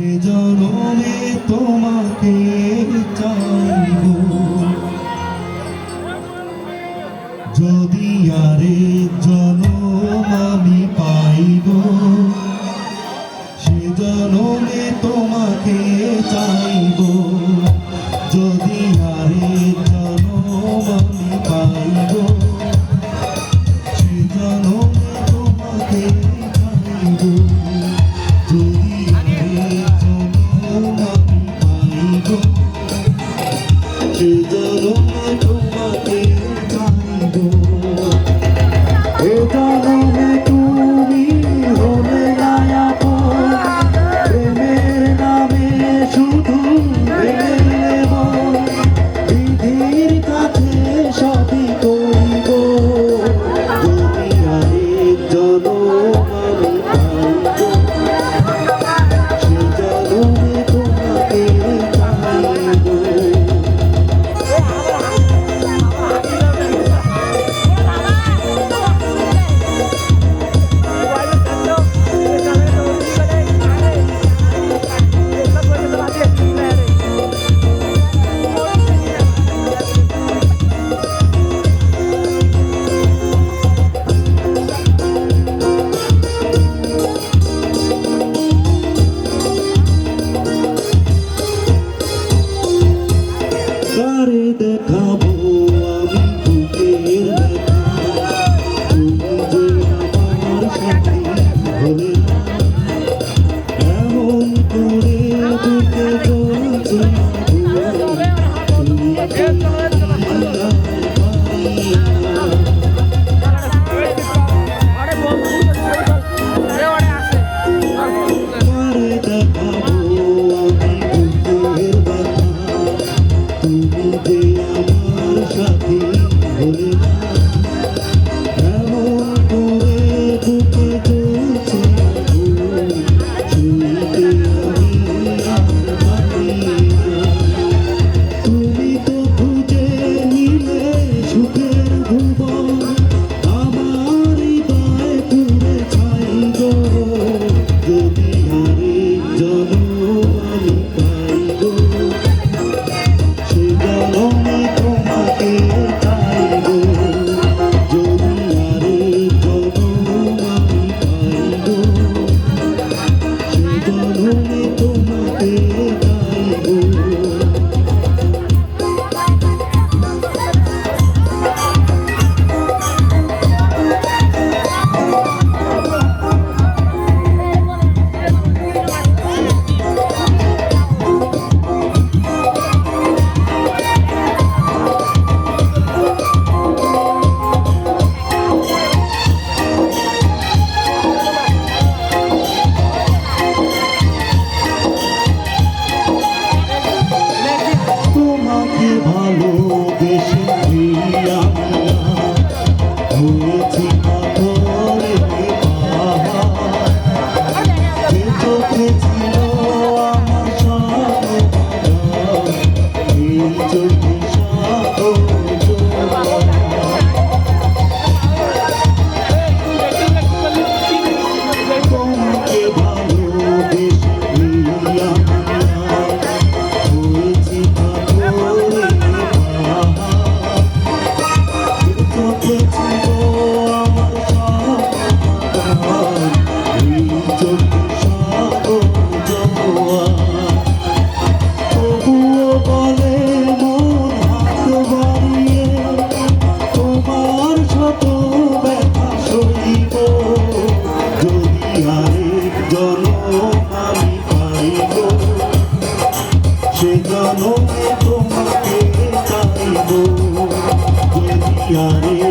সে জনমে তোমাকে চাইব, যদি আরেক জনম আমি পাইব, সে জনমে তোমাকে চাইব, যদি আরেক জনম আমি পাইব, সে জনমে তোমাকে চাইব, যদি আরেক জনম আমি পাইব, সে জনমে তোমাকে চাইব। এ জনমে তুমি হলে আপন, প্রেমের নামে শুধু প্রেমের মন, বিধির কাছে সবই করিব, যদি আরেক জনম আমি পাইব, সে জনমে তোমাকে চাইব। কারে দেখাবো আমি বুকের ব্যথা, তুমি যে আমার সাথী হলে না, এমন করে বুকে জ্বলছে তুমি কারে দেখাবো আমি বুকের ব্যথা, তুমি যে আমার সাথী হলে না, এমন করে বুকে জ্বলছে ছুঁইতে আমি আর পারি না। তুমি তো খুঁজে নিলে সুখের ভুবন, আমার হৃদয় পুড়ে ছাই গো, যদি আরেক জনম আমি পাইব, সে জনমে তোমাকে চাইব, যদি আরেক জনম আমি পাইব, সে জনমে তোমাকে চাইব। তোমাকে ভালোবেসে আমি হয়েছি পাথরে পাহাড়, যে চোখে ছিল আমার স্বপ্ন, এই চোখে সাগর জোয়ার। তোমাকে ভালোবেসে হয়েছি পাথরে পাহাড়, যে চোখে ছিল আমার স্বপ্ন, এই চোখে সাগর জোয়ার। তবুও বলে মন হাত বাড়িয়ে, তোমার শত ব্যথা সইব, যদি আরেক জনম আমি পাইব, সে জনমে তোমাকে চাইব, যদি আরেক